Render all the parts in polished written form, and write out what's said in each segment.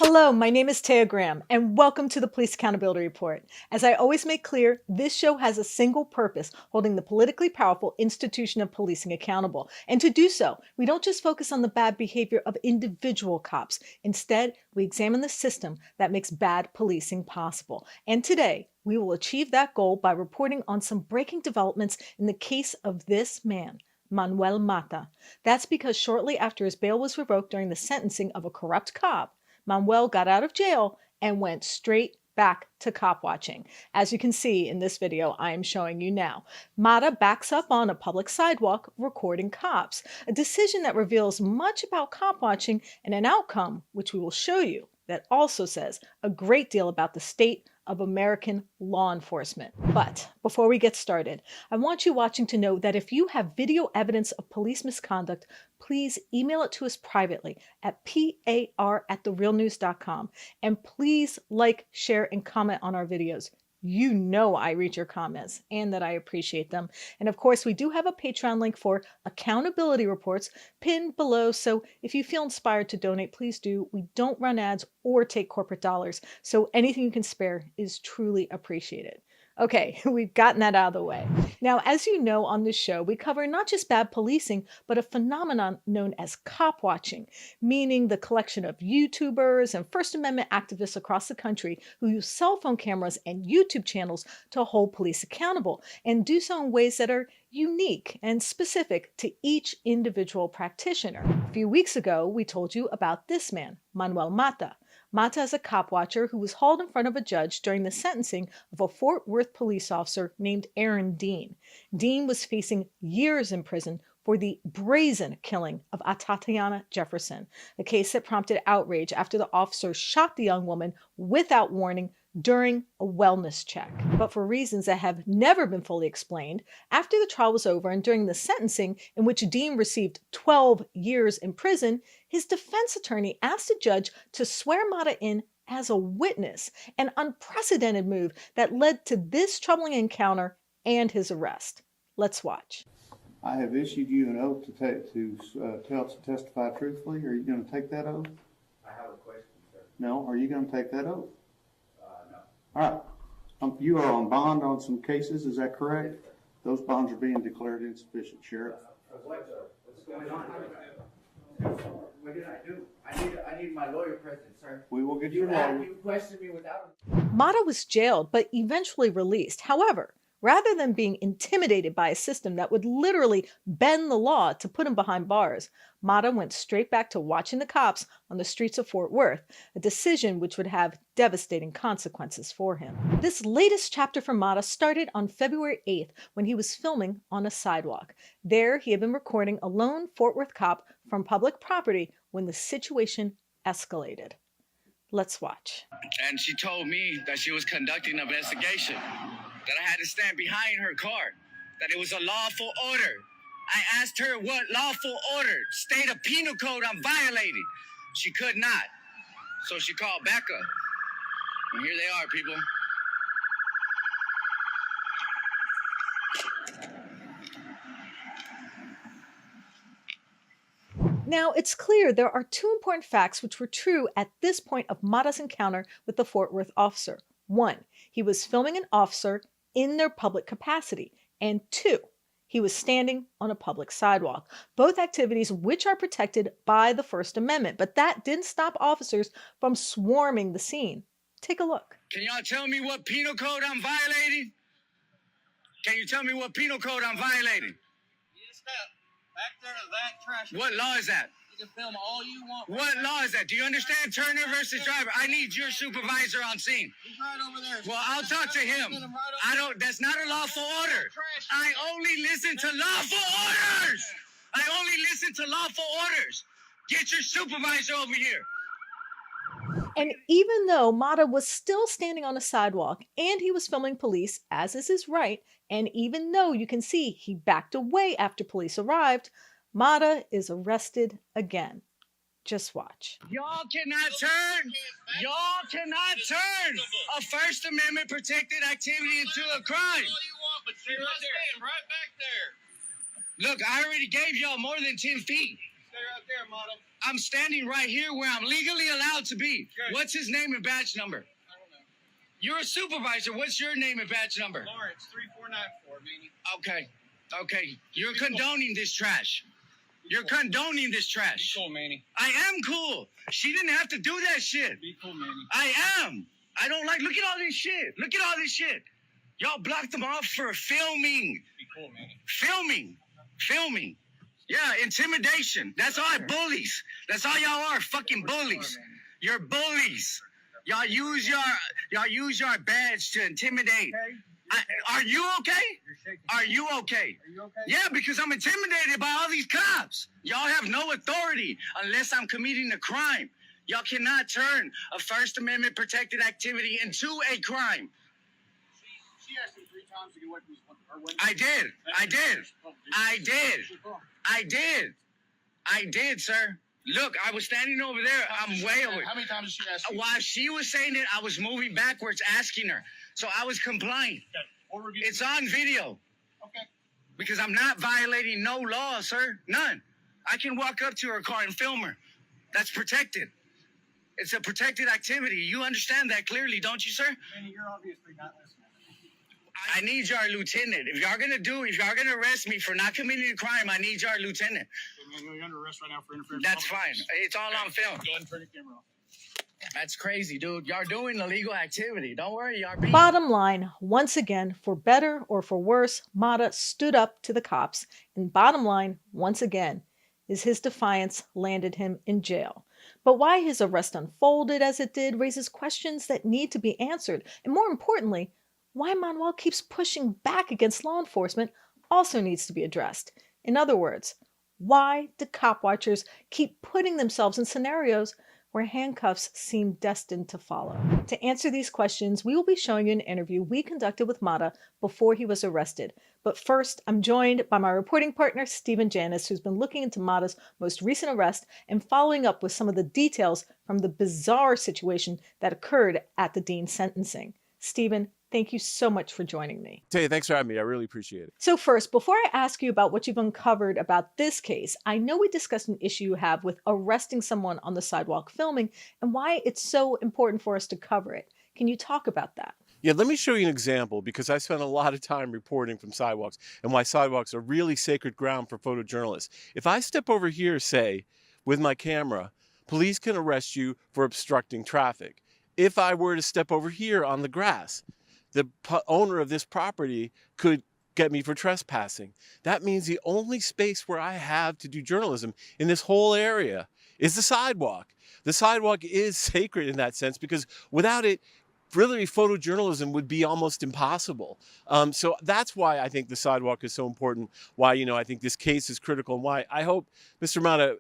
Hello, my name is Taya Graham, and welcome to the Police Accountability Report. As I always make clear, this show has a single purpose, holding the politically powerful institution of policing accountable. And to do so, we don't just focus on the bad behavior of individual cops. Instead, we examine the system that makes bad policing possible. And today, we will achieve that goal by reporting on some breaking developments in the case of this man, Manuel Mata. That's because shortly after his bail was revoked during the sentencing of a corrupt cop, Manuel got out of jail and went straight back to cop watching. As you can see in this video I am showing you now, Mata backs up on a public sidewalk recording cops, a decision that reveals much about cop watching and an outcome, which we will show you, that also says a great deal about the state of American law enforcement. But before we get started, I want you watching to know that if you have video evidence of police misconduct, please email it to us privately at par@therealnews.com. And please like, share, and comment on our videos. You know I read your comments and that I appreciate them. And of course, we do have a Patreon link for accountability reports pinned below. So if you feel inspired to donate, please do. We don't run ads or take corporate dollars, so anything you can spare is truly appreciated. Okay, we've gotten that out of the way. Now, as you know on this show, we cover not just bad policing, but a phenomenon known as cop watching, meaning the collection of YouTubers and First Amendment activists across the country who use cell phone cameras and YouTube channels to hold police accountable and do so in ways that are unique and specific to each individual practitioner. A few weeks ago, we told you about this man, Manuel Mata. Mata is a cop watcher who was hauled in front of a judge during the sentencing of a Fort Worth police officer named Aaron Dean. Dean was facing years in prison for the brazen killing of Atatiana Jefferson, a case that prompted outrage after the officer shot the young woman without warning during a wellness check. But for reasons that have never been fully explained, after the trial was over and during the sentencing, in which Dean received 12 years in prison, his defense attorney asked the judge to swear Mata in as a witness, an unprecedented move that led to this troubling encounter and his arrest. Let's watch. I have issued you an oath to testify truthfully. Are you going to take that oath? I have a question, sir. No. Are you going to take that oath? No. All right. You are on bond on some cases, is that correct? Yes, sir. Those bonds are being declared insufficient, Sheriff. What's going on? What did I do? I need my lawyer present, sir. We will get your lawyer. You questioned me without Mata was jailed, but eventually released. However, rather than being intimidated by a system that would literally bend the law to put him behind bars, Mata went straight back to watching the cops on the streets of Fort Worth, a decision which would have devastating consequences for him. This latest chapter for Mata started on February 8th when he was filming on a sidewalk. There, he had been recording a lone Fort Worth cop from public property when the situation escalated. Let's watch. And she told me that she was conducting an investigation, that I had to stand behind her car, that it was a lawful order. I asked her what lawful order, state of penal code I'm violating. She could not. So she called backup. And here they are, people. Now, it's clear there are two important facts which were true at this point of Mata's encounter with the Fort Worth officer. One, he was filming an officer in their public capacity. And two, he was standing on a public sidewalk. Both activities which are protected by the First Amendment. But that didn't stop officers from swarming the scene. Take a look. Can y'all tell me what penal code I'm violating? Can you tell me what penal code I'm violating? Yes, back there to that trash. What law is that? You can film all you want. What law is that? Do you understand Turner versus Driver? I need your supervisor on scene. He's right over there. Well, I'll talk to him. I don't, that's not a lawful order. I only listen to lawful orders. I only listen to lawful orders. Get your supervisor over here. And even though Mata was still standing on a sidewalk and he was filming police, as is his right, and even though you can see he backed away after police arrived, Mata is arrested again. Just watch. Y'all cannot turn a First Amendment protected activity into a crime. All you want, but you're right back there. Look, I already gave y'all more than 10 feet. Stay out there, Mata. I'm standing right here where I'm legally allowed to be. Good. What's his name and badge number? I don't know. You're a supervisor. What's your name and badge number? Lawrence, 3494, Manny. Okay. Okay. You're condoning this trash. You're condoning this Be trash. cool, Manny. I am cool. She didn't have to do that shit. Be cool, Manny. I am. I don't like. Look at all this shit. Look at all this shit. Y'all blocked them off for filming. Be cool, Manny. Filming. Yeah, intimidation. That's all bullies. That's all y'all are. Fucking bullies. You're bullies. Y'all use your badge to intimidate. Are you okay? You're shaking. Are you okay? Are you okay? Yeah, because I'm intimidated by all these cops. Y'all have no authority unless I'm committing a crime. Y'all cannot turn a First Amendment protected activity into a crime. She asked him 3 times to get away from her window. I did, sir. Look, I was standing over there. I'm way over. How many times did she ask you? While she was saying it, I was moving backwards, asking her. So I was complying. Okay. We'll review. It's on video Okay. because I'm not violating no law, sir. None. I can walk up to her car and film her. That's protected. It's a protected activity. You understand that clearly, don't you, sir? Manny, you're obviously not listening. I need your lieutenant. If y'all gonna arrest me for not committing a crime, I need your lieutenant. You're under arrest right now for interference. That's fine. It's all on film. Go ahead and turn your camera off. That's crazy, dude. Y'all doing illegal activity. Don't worry, y'all being... Bottom line, once again, for better or for worse, Mata stood up to the cops. And bottom line, once again, is his defiance landed him in jail. But why his arrest unfolded as it did raises questions that need to be answered. And more importantly, why Manuel keeps pushing back against law enforcement also needs to be addressed. In other words, why do cop watchers keep putting themselves in scenarios where handcuffs seem destined to follow? To answer these questions, we will be showing you an interview we conducted with Mata before he was arrested. But first, I'm joined by my reporting partner, Stephen Janis, who's been looking into Mata's most recent arrest and following up with some of the details from the bizarre situation that occurred at the Dean sentencing. Stephen, thank you so much for joining me. Tay, thanks for having me. I really appreciate it. So first, before I ask you about what you've uncovered about this case, I know we discussed an issue you have with arresting someone on the sidewalk filming and why it's so important for us to cover it. Can you talk about that? Yeah, let me show you an example because I spent a lot of time reporting from sidewalks and why sidewalks are really sacred ground for photojournalists. If I step over here, say, with my camera, police can arrest you for obstructing traffic. If I were to step over here on the grass, the owner of this property could get me for trespassing. That means the only space where I have to do journalism in this whole area is the sidewalk. The sidewalk is sacred in that sense because without it, really photojournalism would be almost impossible. So that's why I think the sidewalk is so important, why, I think this case is critical, and why I hope Mr. Mata,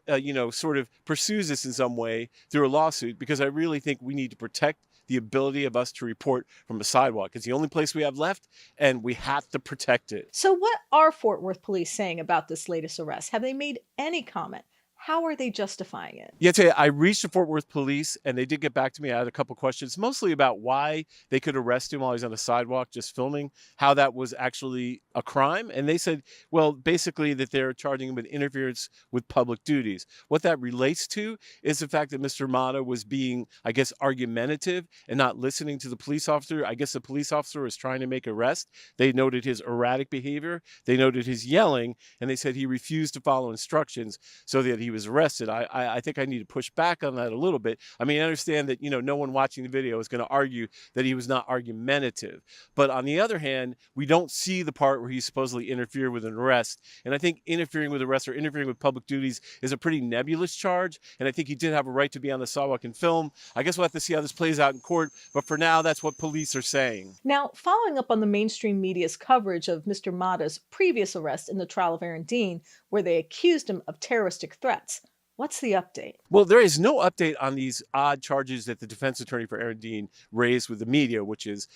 sort of pursues this in some way through a lawsuit, because I really think we need to protect the ability of us to report from a sidewalk. It's the only place we have left, and we have to protect it. So what are Fort Worth police saying about this latest arrest? Have they made any comment? How are they justifying it? Yeah, I reached the Fort Worth police and they did get back to me. I had a couple questions, mostly about why they could arrest him while he's on the sidewalk just filming, how that was actually a crime. And they said, well, basically that they're charging him with interference with public duties. What that relates to is the fact that Mr. Mata was being, I guess, argumentative and not listening to the police officer. I guess the police officer was trying to make an arrest. They noted his erratic behavior. They noted his yelling, and they said he refused to follow instructions so that he was arrested. I think I need to push back on that a little bit. I mean, I understand that, no one watching the video is going to argue that he was not argumentative. But on the other hand, we don't see the part where he supposedly interfered with an arrest. And I think interfering with arrest or interfering with public duties is a pretty nebulous charge. And I think he did have a right to be on the sidewalk and film. I guess we'll have to see how this plays out in court. But for now, that's what police are saying. Now, following up on the mainstream media's coverage of Mr. Mata's previous arrest in the trial of Aaron Dean, where they accused him of terroristic threats, what's the update? Well, there is no update on these odd charges that the defense attorney for Aaron Dean raised with the media, which is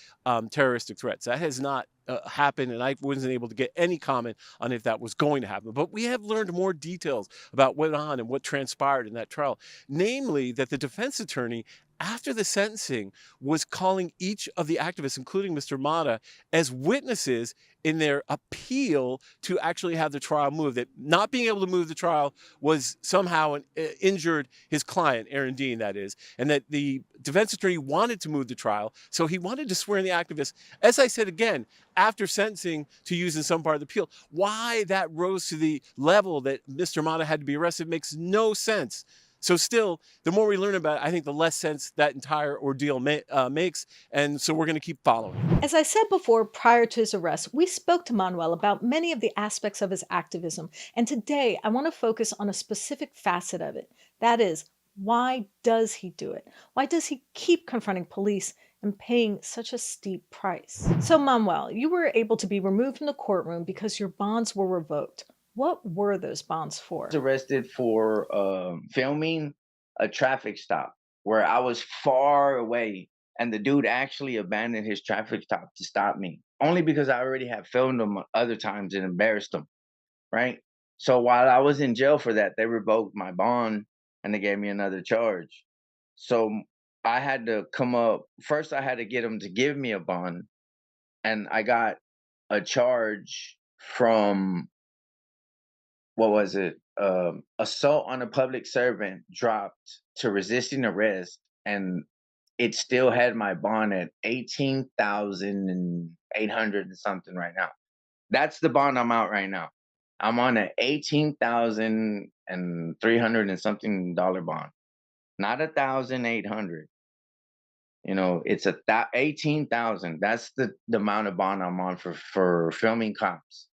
terroristic threats. That has not happened, and I wasn't able to get any comment on if that was going to happen. But we have learned more details about what went on and what transpired in that trial, namely that the defense attorney after the sentencing, was calling each of the activists, including Mr. Mata, as witnesses in their appeal to actually have the trial moved. That not being able to move the trial was somehow injured his client, Aaron Dean, that is, and that the defense attorney wanted to move the trial, so he wanted to swear in the activists, as I said again, after sentencing to use in some part of the appeal. Why that rose to the level that Mr. Mata had to be arrested makes no sense. So still, the more we learn about it, I think the less sense that entire ordeal makes. And so we're going to keep following. As I said before, prior to his arrest, we spoke to Manuel about many of the aspects of his activism. And today, I want to focus on a specific facet of it. That is, why does he do it? Why does he keep confronting police and paying such a steep price? So, Manuel, you were able to be removed from the courtroom because your bonds were revoked. What were those bonds for? I was arrested for filming a traffic stop where I was far away, and the dude actually abandoned his traffic stop to stop me, only because I already had filmed him other times and embarrassed him, right? So while I was in jail for that, they revoked my bond and they gave me another charge. So I had to come up first. I had to get them to give me a bond, and I got a charge from, what was it? Assault on a public servant dropped to resisting arrest, and it still had my bond at 18,800 and something right now. That's the bond I'm out right now. I'm on an 18,300 and something dollar bond, not 1,800. It's 18,000. That's the amount of bond I'm on for filming cops.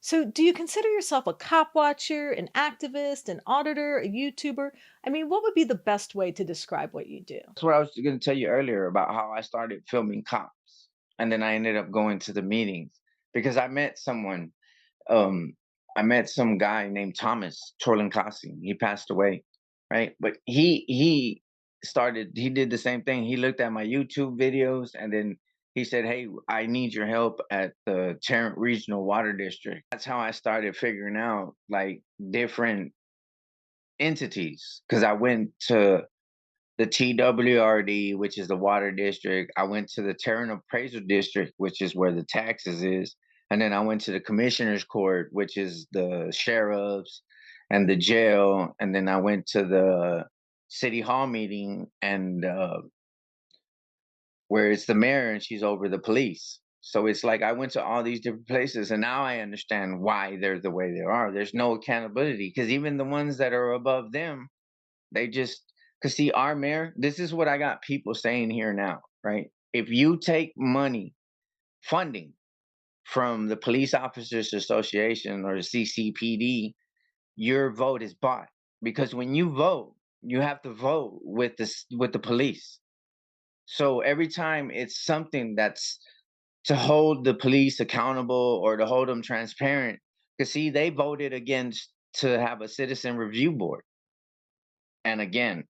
So, do you consider yourself a cop watcher, an activist, an auditor, a YouTuber? I mean, what would be the best way to describe what you do? That's what I was going to tell you earlier about how I started filming cops, and then I ended up going to the meetings because I met someone. Um, I met some guy named Thomas Torlinkasi. He passed away, right? But he did the same thing. He looked at my YouTube videos, and then he said, "Hey, I need your help at the Tarrant Regional Water District." That's how I started figuring out like different entities, because I went to the TWRD, which is the water district. I went to the Tarrant Appraisal District, which is where the taxes is. And then I went to the Commissioner's Court, which is the sheriffs and the jail. And then I went to the City Hall meeting, and where it's the mayor and she's over the police. So it's like I went to all these different places, and now I understand why they're the way they are. There's no accountability, because even the ones that are above them, they just, because see, our mayor, this is what I got people saying here now, right? If you take money, funding from the Police Officers Association or the CCPD, your vote is bought. Because when you vote, you have to vote with the police. So every time it's something that's to hold the police accountable or to hold them transparent, because see, they voted against to have a citizen review board. And again,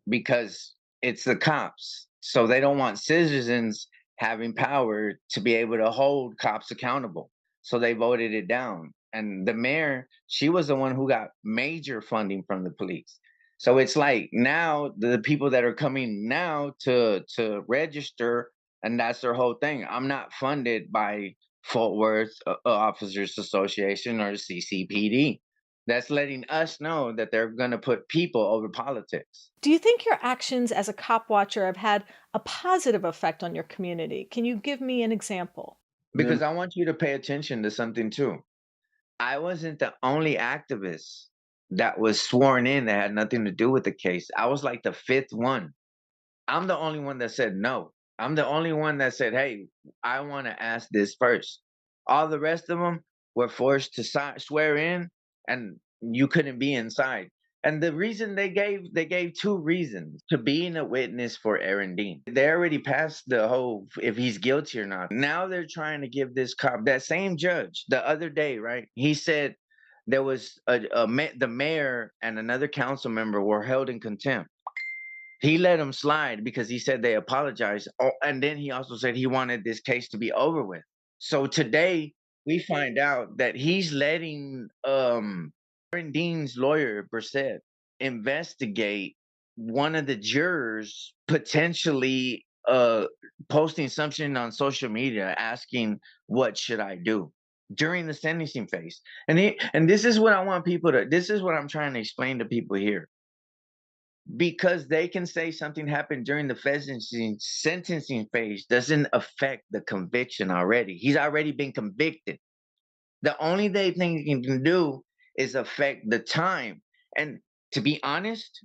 because it's the cops. So they don't want citizens having power to be able to hold cops accountable. So they voted it down. And the mayor, she was the one who got major funding from the police. So it's like now the people that are coming now to register, and that's their whole thing. I'm not funded by Fort Worth Officers Association or the CCPD. That's letting us know that they're going to put people over politics. Do you think your actions as a cop watcher have had a positive effect on your community? Can you give me an example? Because I want you to pay attention to something too. I wasn't the only activist that was sworn in that had nothing to do with the case. I was like the fifth one. I'm the only one that said no. I'm the only one that said, "Hey, I want to ask this first." All the rest of them were forced to swear in, and you couldn't be inside. And the reason they gave two reasons to being a witness for Aaron Dean. They already passed the whole if he's guilty or not. Now they're trying to give this cop, that same judge the other day, right? He said there was the mayor and another council member were held in contempt. He let him slide because he said they apologized. Oh, and then he also said he wanted this case to be over with. So today we find out that he's letting Aaron Dean's lawyer, Brissett, investigate one of the jurors potentially posting something on social media asking what should I do during the sentencing phase. And this is what I want people to, this is what I'm trying to explain to people here. Because they can say something happened during the sentencing phase doesn't affect the conviction already. He's already been convicted. The only thing he can do is affect the time. And to be honest,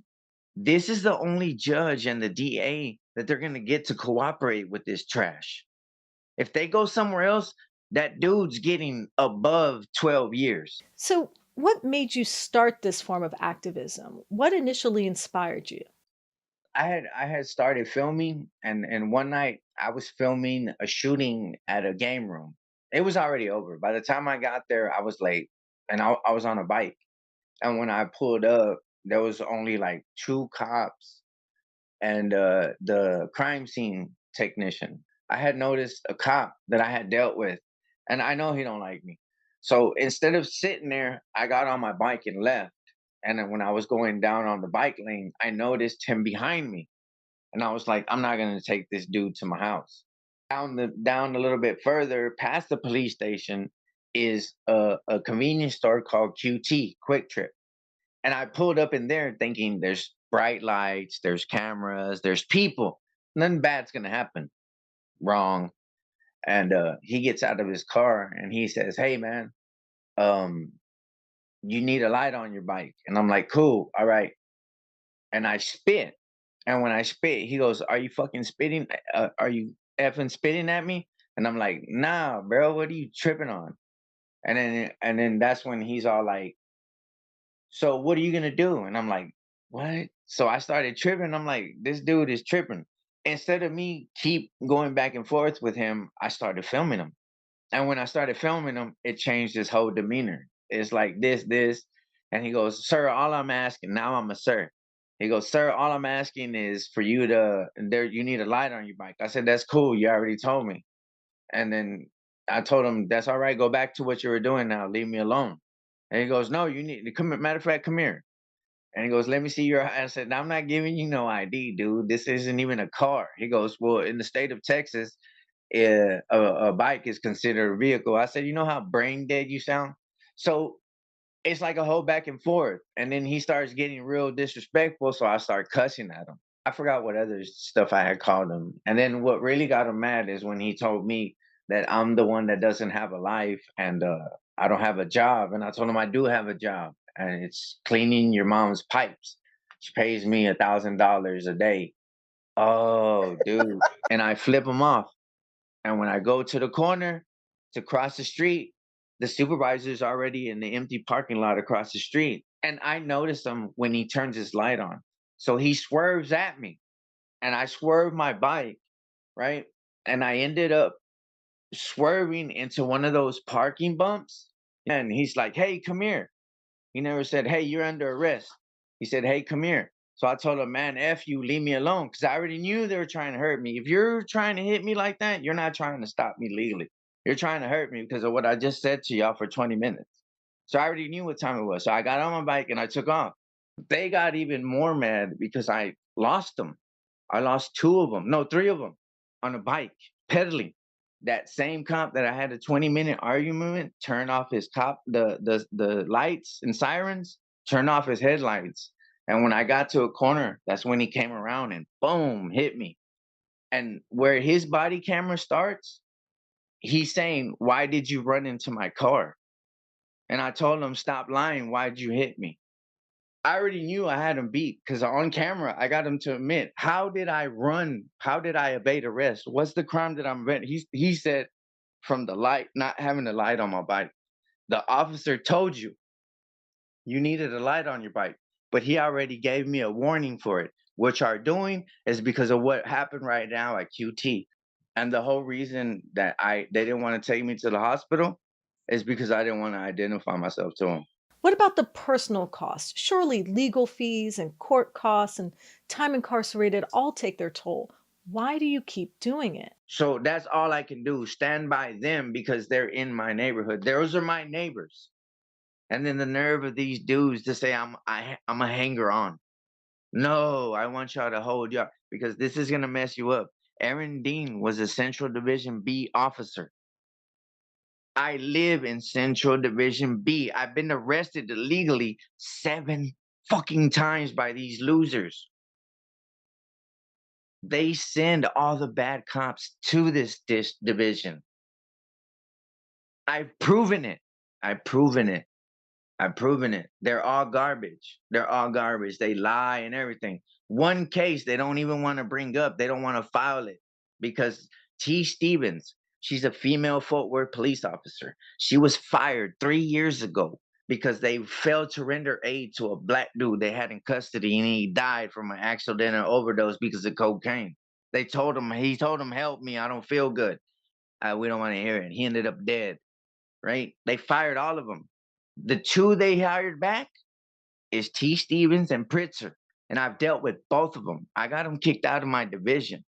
this is the only judge and the DA that they're going to get to cooperate with this trash. If they go somewhere else, that dude's getting above 12 years. So, what made you start this form of activism? What initially inspired you? I had started filming, and one night I was filming a shooting at a game room. It was already over. By the time I got there, I was late, and I was on a bike. And when I pulled up, there was only like two cops and the crime scene technician. I had noticed a cop that I had dealt with, and I know he don't like me. So instead of sitting there, I got on my bike and left. And then when I was going down on the bike lane, I noticed him behind me, and I was like, I'm not gonna take this dude to my house. Down a little bit further, past the police station, is a convenience store called QT Quick Trip. And I pulled up in there thinking there's bright lights, there's cameras, there's people. Nothing bad's gonna happen. Wrong. And he gets out of his car and he says, "Hey man, um, you need a light on your bike." And I'm like, "Cool, all right." And I spit. And when I spit, he goes, "Are you fucking spitting? Are you effing spitting at me?" And I'm like, "Nah, bro, what are you tripping on?" And then that's when he's all like, "So what are you gonna do?" And I'm like, "What?" So I started tripping. I'm like, "This dude is tripping." Instead of me keep going back and forth with him, I started filming him. And when I started filming him, it changed his whole demeanor. It's like this. And he goes, "Sir, all I'm asking," now I'm a sir. He goes, "Sir, all I'm asking is for you to, there, you need a light on your bike." I said, "That's cool. You already told me." And then I told him, "That's all right. Go back to what you were doing now. Leave me alone." And he goes, "No, you need to come. Matter of fact, come here." And he goes, "Let me see your." I said, "I'm not giving you no ID, dude. This isn't even a car." He goes, "Well, in the state of Texas, a bike is considered a vehicle." I said, "You know how brain dead you sound?" So it's like a whole back and forth. And then he starts getting real disrespectful. So I start cussing at him. I forgot what other stuff I had called him. And then what really got him mad is when he told me that I'm the one that doesn't have a life and I don't have a job. And I told him I do have a job and it's cleaning your mom's pipes. She pays me $1,000 a day. Oh, dude. And I flip him off. And when I go to the corner to cross the street, the supervisor's already in the empty parking lot across the street. And I notice him when he turns his light on. So he swerves at me and I swerve my bike, right? And I ended up swerving into one of those parking bumps. And he's like, "Hey, come here." He never said, "Hey, you're under arrest." He said, "Hey, come here." So I told him, "Man, F you, leave me alone." Because I already knew they were trying to hurt me. If you're trying to hit me like that, you're not trying to stop me legally. You're trying to hurt me because of what I just said to y'all for 20 minutes. So I already knew what time it was. So I got on my bike and I took off. They got even more mad because I lost them. I lost two of them, no, three of them on a bike, pedaling. That same cop that I had a 20-minute argument with turned off his the lights and sirens, turned off his headlights. And when I got to a corner, that's when he came around and boom, hit me. And where his body camera starts, he's saying, "Why did you run into my car?" And I told him, "Stop lying. Why'd you hit me?" I already knew I had him beat because on camera, I got him to admit, "How did I run? How did I evade arrest? What's the crime that I'm evading?" He said, "From the light, not having a light on my bike. The officer told you you needed a light on your bike, but he already gave me a warning for it. What you're doing is because of what happened right now at QT. And the whole reason that they didn't want to take me to the hospital is because I didn't want to identify myself to him." What about the personal costs? Surely legal fees and court costs and time incarcerated all take their toll. Why do you keep doing it? So that's all I can do, stand by them because they're in my neighborhood. Those are my neighbors. And then the nerve of these dudes to say I'm a hanger on. No, I want y'all to hold y'all because this is gonna mess you up. Aaron Dean was a Central Division B officer. I live in Central Division B. I've been arrested illegally 7 fucking times by these losers. They send all the bad cops to this division. I've proven it. I've proven it. I've proven it. They're all garbage. They're all garbage. They lie and everything. One case they don't even want to bring up. They don't want to file it because T. Stevens, she's a female Fort Worth police officer. She was fired 3 years ago because they failed to render aid to a black dude they had in custody and he died from an accidental overdose because of cocaine. He told him, help me. I don't feel good. We don't want to hear it. He ended up dead, right? They fired all of them. The 2 they hired back is T. Stevens and Pritzker, and I've dealt with both of them. I got them kicked out of my division.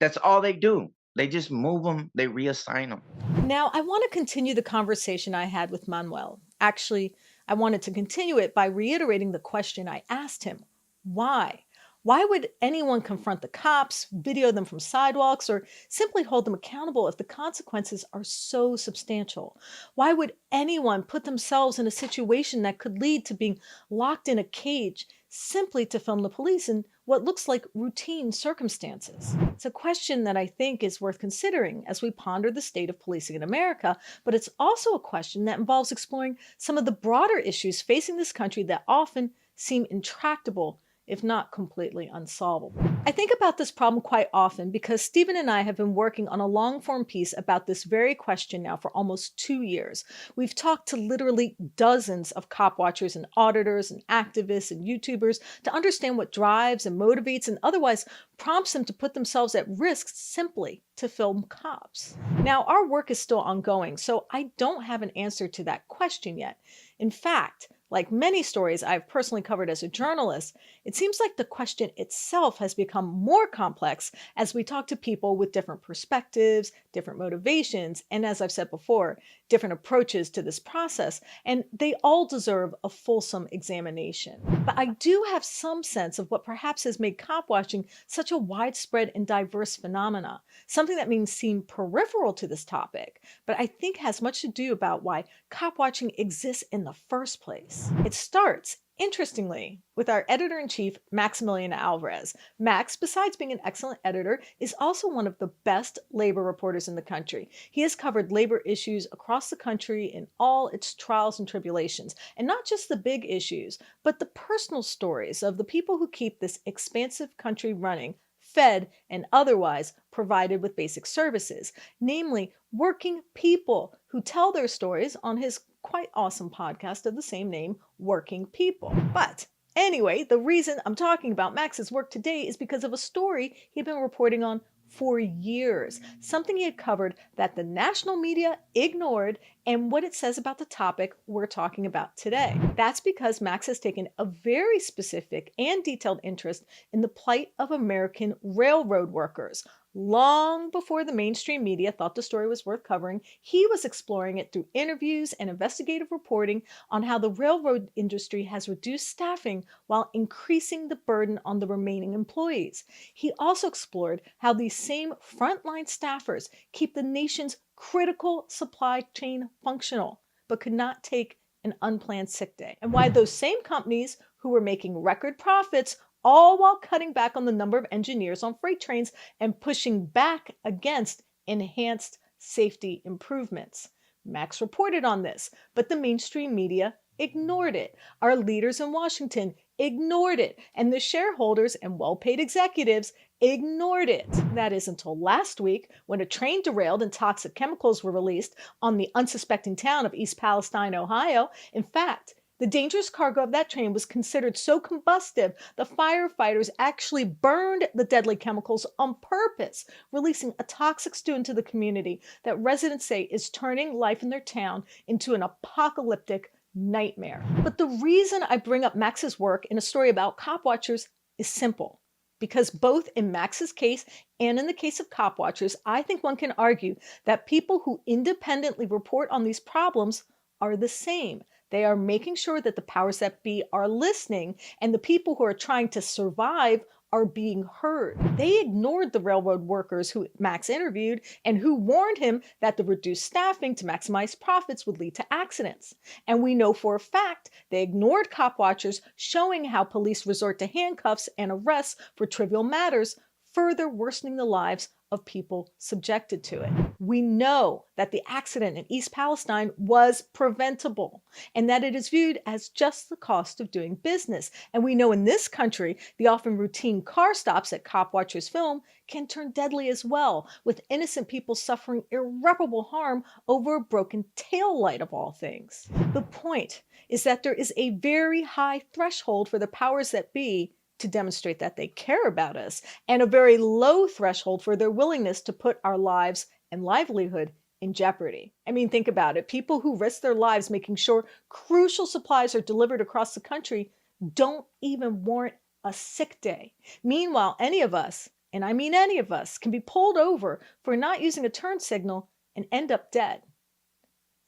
That's all they do. They just move them, they reassign them. Now, I want to continue the conversation I had with Manuel. Actually, I wanted to continue it by reiterating the question I asked him. Why? Why would anyone confront the cops, video them from sidewalks, or simply hold them accountable if the consequences are so substantial? Why would anyone put themselves in a situation that could lead to being locked in a cage simply to film the police in what looks like routine circumstances? It's a question that I think is worth considering as we ponder the state of policing in America, but it's also a question that involves exploring some of the broader issues facing this country that often seem intractable, if not completely unsolvable. I think about this problem quite often because Stephen and I have been working on a long-form piece about this very question now for almost 2 years. We've talked to literally dozens of cop watchers and auditors and activists and YouTubers to understand what drives and motivates and otherwise prompts them to put themselves at risk simply to film cops. Now, our work is still ongoing, so I don't have an answer to that question yet. In fact, like many stories I've personally covered as a journalist, it seems like the question itself has become more complex as we talk to people with different perspectives, different motivations, and as I've said before, different approaches to this process, and they all deserve a fulsome examination. But I do have some sense of what perhaps has made cop watching such a widespread and diverse phenomena, something that may seem peripheral to this topic, but I think has much to do about why cop watching exists in the first place. It starts, interestingly, with our editor-in-chief, Maximilian Alvarez. Max, besides being an excellent editor, is also one of the best labor reporters in the country. He has covered labor issues across the country in all its trials and tribulations, and not just the big issues, but the personal stories of the people who keep this expansive country running, fed and otherwise provided with basic services, namely working people who tell their stories on his quite awesome podcast of the same name, Working People. But anyway, the reason I'm talking about Max's work today is because of a story he'd been reporting on for years, something he had covered that the national media ignored, and what it says about the topic we're talking about today. That's because Max has taken a very specific and detailed interest in the plight of American railroad workers. Long before the mainstream media thought the story was worth covering, he was exploring it through interviews and investigative reporting on how the railroad industry has reduced staffing while increasing the burden on the remaining employees. He also explored how these same frontline staffers keep the nation's critical supply chain functional, but could not take an unplanned sick day, and why those same companies who were making record profits all while cutting back on the number of engineers on freight trains and pushing back against enhanced safety improvements. Max reported on this, but the mainstream media ignored it. Our leaders in Washington ignored it, and the shareholders and well-paid executives ignored it. That is until last week when a train derailed and toxic chemicals were released on the unsuspecting town of East Palestine, Ohio. In fact, the dangerous cargo of that train was considered so combustive, the firefighters actually burned the deadly chemicals on purpose, releasing a toxic stew into the community that residents say is turning life in their town into an apocalyptic nightmare. But the reason I bring up Max's work in a story about cop watchers is simple. Because both in Max's case and in the case of cop watchers, I think one can argue that people who independently report on these problems are the same. They are making sure that the powers that be are listening and the people who are trying to survive are being heard. They ignored the railroad workers who Max interviewed and who warned him that the reduced staffing to maximize profits would lead to accidents. And we know for a fact they ignored cop watchers showing how police resort to handcuffs and arrests for trivial matters, further worsening the lives of people subjected to it. We know that the accident in East Palestine was preventable and that it is viewed as just the cost of doing business. And we know in this country, the often routine car stops that cop watchers film can turn deadly as well, with innocent people suffering irreparable harm over a broken taillight of all things. The point is that there is a very high threshold for the powers that be to demonstrate that they care about us, and a very low threshold for their willingness to put our lives and livelihood in jeopardy. I mean, think about it. People who risk their lives making sure crucial supplies are delivered across the country don't even warrant a sick day. Meanwhile, any of us, and I mean any of us, can be pulled over for not using a turn signal and end up dead.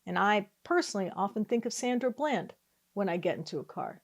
And I personally often think of Sandra Bland when I get into a car.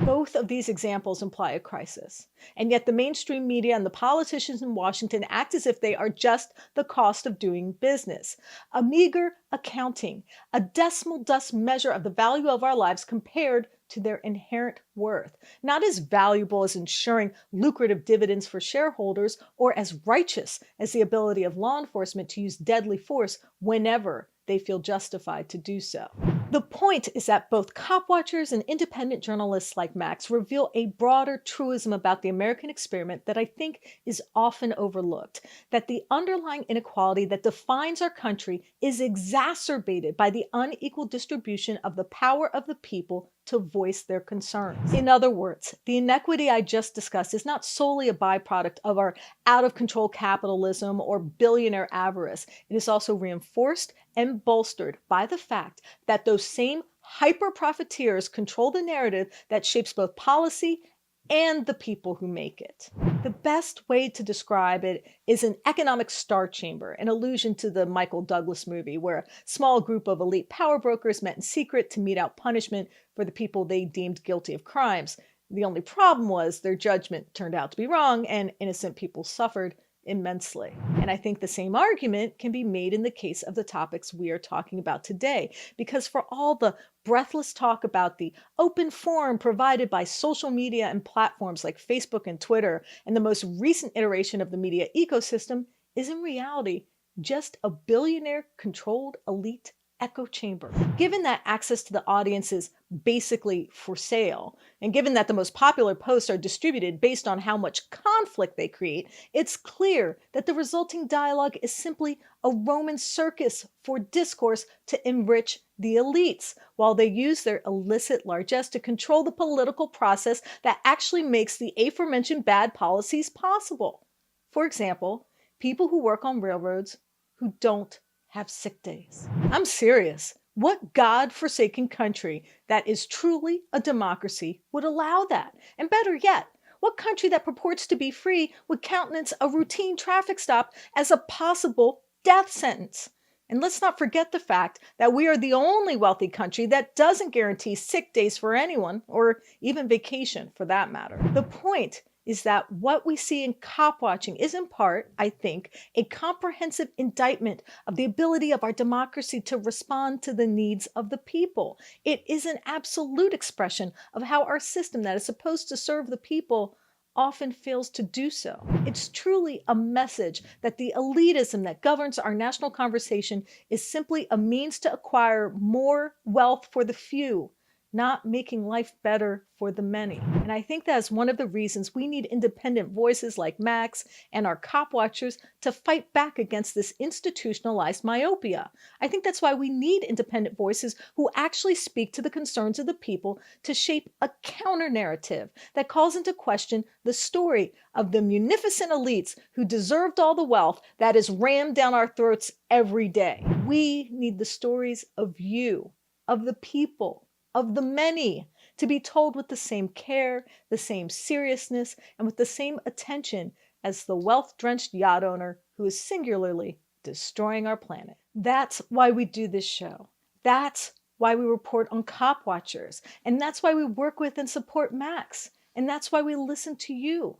Both of these examples imply a crisis, and yet the mainstream media and the politicians in Washington act as if they are just the cost of doing business. A meager accounting, a decimal dust measure of the value of our lives compared to their inherent worth, not as valuable as ensuring lucrative dividends for shareholders or as righteous as the ability of law enforcement to use deadly force whenever they feel justified to do so. The point is that both cop watchers and independent journalists like Max reveal a broader truism about the American experiment that I think is often overlooked, that the underlying inequality that defines our country is exacerbated by the unequal distribution of the power of the people to voice their concerns. In other words, the inequity I just discussed is not solely a byproduct of our out-of-control capitalism or billionaire avarice. It is also reinforced and bolstered by the fact that those same hyper-profiteers control the narrative that shapes both policy and the people who make it. The best way to describe it is an economic star chamber, an allusion to the Michael Douglas movie, where a small group of elite power brokers met in secret to mete out punishment for the people they deemed guilty of crimes. The only problem was their judgment turned out to be wrong, and innocent people suffered immensely. And I think the same argument can be made in the case of the topics we are talking about today, because for all the breathless talk about the open forum provided by social media and platforms like Facebook and Twitter, and the most recent iteration of the media ecosystem is in reality just a billionaire-controlled elite echo chamber. Given that access to the audience is basically for sale, and given that the most popular posts are distributed based on how much conflict they create, it's clear that the resulting dialogue is simply a Roman circus for discourse to enrich the elites, while they use their illicit largesse to control the political process that actually makes the aforementioned bad policies possible. For example, people who work on railroads who don't have sick days. I'm serious. What God-forsaken country that is truly a democracy would allow that? And better yet, what country that purports to be free would countenance a routine traffic stop as a possible death sentence? And let's not forget the fact that we are the only wealthy country that doesn't guarantee sick days for anyone, or even vacation for that matter. The point is that what we see in cop watching is in part, I think, a comprehensive indictment of the ability of our democracy to respond to the needs of the people. It is an absolute expression of how our system that is supposed to serve the people often fails to do so. It's truly a message that the elitism that governs our national conversation is simply a means to acquire more wealth for the few, not making life better for the many. And I think that's one of the reasons we need independent voices like Max and our cop watchers to fight back against this institutionalized myopia. I think that's why we need independent voices who actually speak to the concerns of the people to shape a counter-narrative that calls into question the story of the munificent elites who deserved all the wealth that is rammed down our throats every day. We need the stories of you, of the people, of the many, to be told with the same care, the same seriousness, and with the same attention as the wealth-drenched yacht owner who is singularly destroying our planet. That's why we do this show. That's why we report on cop watchers. And that's why we work with and support Max. And that's why we listen to you,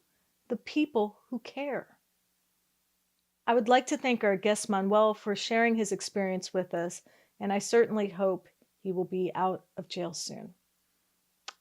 the people who care. I would like to thank our guest Manuel for sharing his experience with us, and I certainly hope he will be out of jail soon.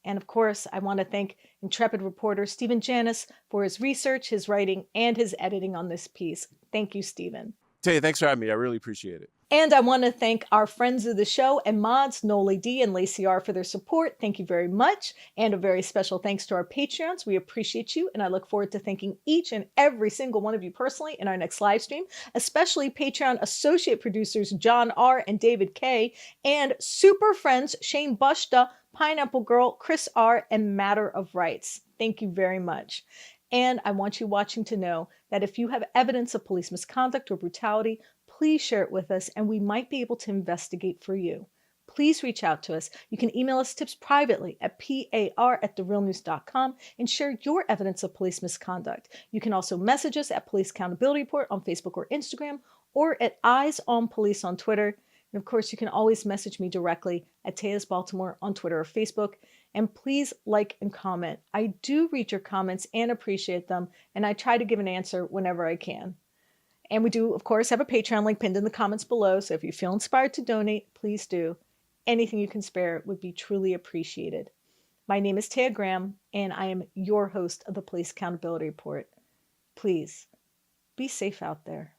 And of course, I want to thank intrepid reporter Stephen Janis for his research, his writing, and his editing on this piece. Thank you, Stephen. Taya, thanks for having me. I really appreciate it. And I want to thank our friends of the show and mods, Noli D and Lacey R, for their support. Thank you very much. And a very special thanks to our Patreons. We appreciate you, and I look forward to thanking each and every single one of you personally in our next live stream, especially Patreon associate producers John R. and David K, and super friends Shane Bushta, Pineapple Girl, Chris R., and Matter of Rights. Thank you very much. And I want you watching to know that if you have evidence of police misconduct or brutality, please share it with us and we might be able to investigate for you. Please reach out to us. You can email us tips privately at par@therealnews.com and share your evidence of police misconduct. You can also message us at Police Accountability Report on Facebook or Instagram, or at Eyes on Police on Twitter. And of course, you can always message me directly at Tejas Baltimore on Twitter or Facebook. And please like and comment. I do read your comments and appreciate them, and I try to give an answer whenever I can. And we do, of course, have a Patreon link pinned in the comments below, so if you feel inspired to donate, please do. Anything you can spare would be truly appreciated. My name is Taya Graham, and I am your host of the Police Accountability Report. Please, be safe out there.